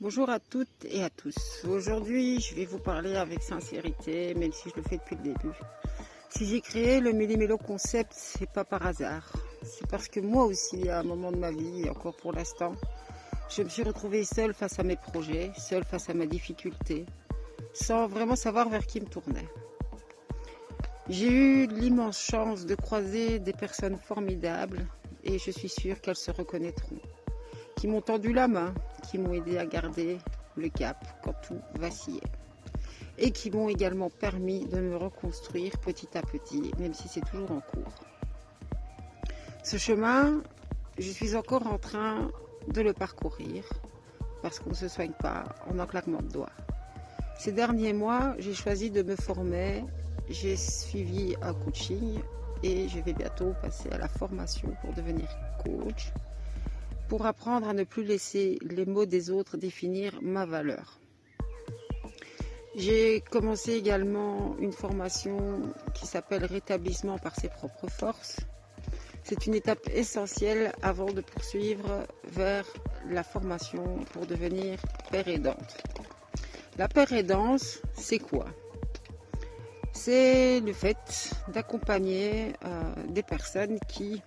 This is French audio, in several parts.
Bonjour à toutes et à tous. Aujourd'hui, je vais vous parler avec sincérité, même si je le fais depuis le début. Si j'ai créé le Méli-Mélo concept, c'est pas par hasard. C'est parce que moi aussi, à un moment de ma vie, et encore pour l'instant, je me suis retrouvée seule face à mes projets, seule face à ma difficulté, sans vraiment savoir vers qui me tourner. J'ai eu l'immense chance de croiser des personnes formidables et je suis sûre qu'elles se reconnaîtront, qui m'ont tendu la main, qui m'ont aidé à garder le cap quand tout vacillait et qui m'ont également permis de me reconstruire petit à petit, même si c'est toujours en cours. Ce chemin, je suis encore en train de le parcourir parce qu'on ne se soigne pas en un claquement de doigts. Ces derniers mois, j'ai choisi de me former, j'ai suivi un coaching et je vais bientôt passer à la formation pour devenir coach, pour apprendre à ne plus laisser les mots des autres définir ma valeur. J'ai commencé également une formation qui s'appelle Rétablissement par ses propres forces. C'est une étape essentielle avant de poursuivre vers la formation pour devenir père aidante. La père aidance, c'est quoi? C'est le fait d'accompagner des personnes qui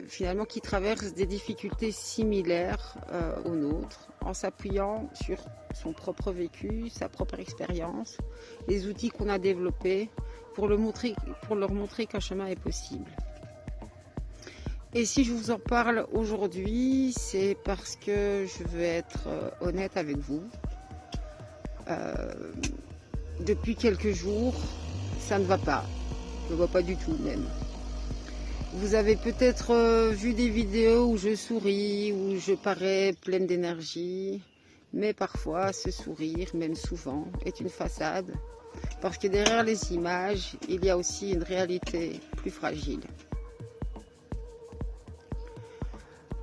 finalement qui traverse des difficultés similaires aux nôtres, en s'appuyant sur son propre vécu, sa propre expérience, les outils qu'on a développés pour leur montrer qu'un chemin est possible. Et si je vous en parle aujourd'hui, c'est parce que je veux être honnête avec vous. Depuis quelques jours, ça ne va pas. Ça ne va pas du tout même. Vous avez peut-être vu des vidéos où je souris, où je parais pleine d'énergie, mais parfois ce sourire, même souvent, est une façade, parce que derrière les images, il y a aussi une réalité plus fragile.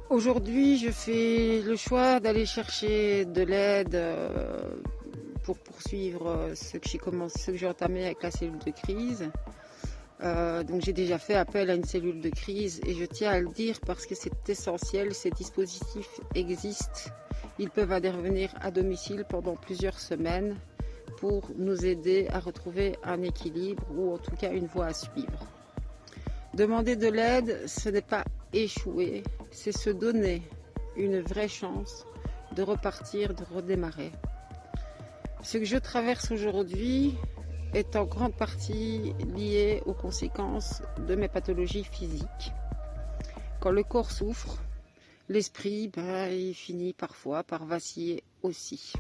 Aujourd'hui, je fais le choix d'aller chercher de l'aide pour poursuivre ce que j'ai entamé avec la cellule de crise. Donc j'ai déjà fait appel à une cellule de crise et je tiens à le dire parce que c'est essentiel, ces dispositifs existent. Ils peuvent intervenir à domicile pendant plusieurs semaines pour nous aider à retrouver un équilibre ou en tout cas une voie à suivre. Demander de l'aide, ce n'est pas échouer, c'est se donner une vraie chance de repartir, de redémarrer. Ce que je traverse aujourd'hui est en grande partie lié aux conséquences de mes pathologies physiques. Quand le corps souffre, l'esprit, il finit parfois par vaciller aussi.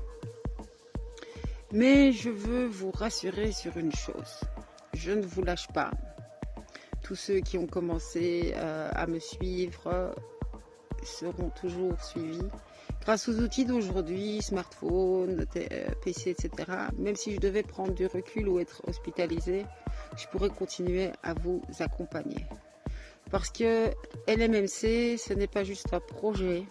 Mais je veux vous rassurer sur une chose, je ne vous lâche pas. Tous ceux qui ont commencé à me suivre seront toujours suivis. Grâce aux outils d'aujourd'hui, smartphone, PC, etc., même si je devais prendre du recul ou être hospitalisée, je pourrais continuer à vous accompagner. Parce que LMMC, ce n'est pas juste un projet,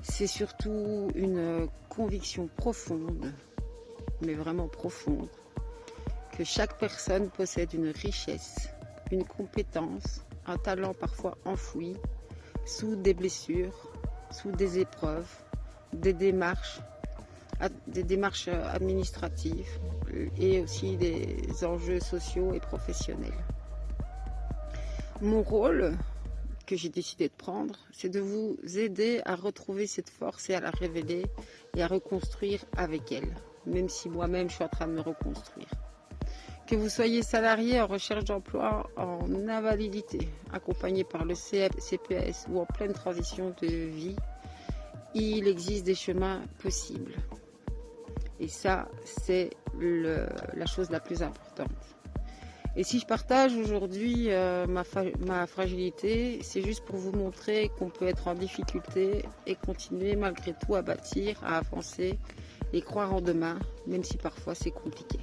c'est surtout une conviction profonde, mais vraiment profonde, que chaque personne possède une richesse, une compétence, un talent parfois enfoui, sous des blessures, sous des épreuves, des démarches administratives et aussi des enjeux sociaux et professionnels. Mon rôle que j'ai décidé de prendre, c'est de vous aider à retrouver cette force et à la révéler et à reconstruire avec elle, même si moi-même je suis en train de me reconstruire. Que vous soyez salarié en recherche d'emploi, en invalidité, accompagné par le CPS ou en pleine transition de vie, il existe des chemins possibles. Et ça, c'est la chose la plus importante. Et si je partage aujourd'hui ma fragilité, c'est juste pour vous montrer qu'on peut être en difficulté et continuer malgré tout à bâtir, à avancer et croire en demain, même si parfois c'est compliqué.